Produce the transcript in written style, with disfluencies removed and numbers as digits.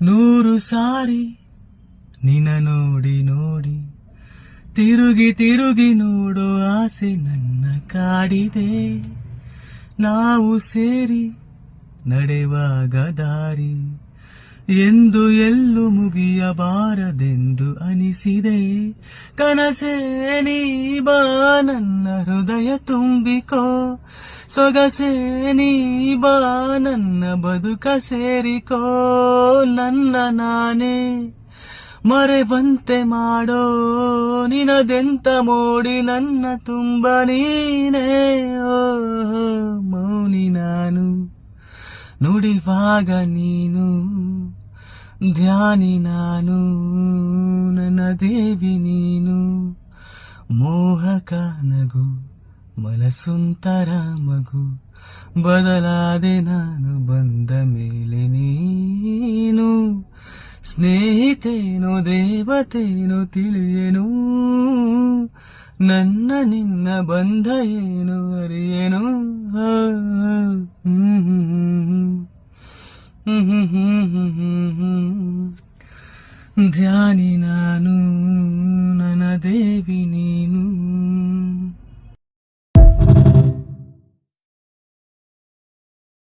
ನೂರು ಸಾರಿ ನಿನ್ನ ನೋಡಿ ನೋಡಿ ತಿರುಗಿ ತಿರುಗಿ ನೋಡೋ ಆಸೆ ನನ್ನ ಕಾಡಿದೆ. ನಾವು ಸೇರಿ ನಡೆವಾಗ ದಾರಿ ಎಂದು ಎಲ್ಲೂ ಮುಗಿಯಬಾರದೆಂದು ಅನಿಸಿದೆ. ಕನಸೇ ನೀ ಬಾ ನನ್ನ ಹೃದಯ ತುಂಬಿಕೋ, ಸೊಗಸೇ ನೀ ಬಾ ನನ್ನ ಬದುಕ ಸೇರಿಕೋ. ನನ್ನ ನಾನೇ ಮರೆವಂತೆ ಮಾಡೋ ನಿನದೆಂತ ಮೋಡಿ ನನ್ನ ತುಂಬ ನೀನೇ. ಓ ಮೌನಿ ನಾನು ನುಡಿವಾಗ ನೀನು, ಧ್ಯಾನಿ ನಾನು ನನ್ನ ದೇವಿ ನೀನು. ಮೋಹಕ ನಗು ಮನಸ್ಸುಂತರ ಮಗು, ಬದಲಾದೆ ನಾನು ಬಂದ ಮೇಲೆ ನೀನು. ಸ್ನೇಹಿತೇನೋ ದೇವತೇನೋ ತಿಳಿಯೇನು, ನನ್ನ ನಿನ್ನ ಬಂಧ ಏನು ಅರಿಯೇನು. ಧ್ಯಾನಿ ನಾನು ನನ್ನ ದೇವಿ ನೀನು.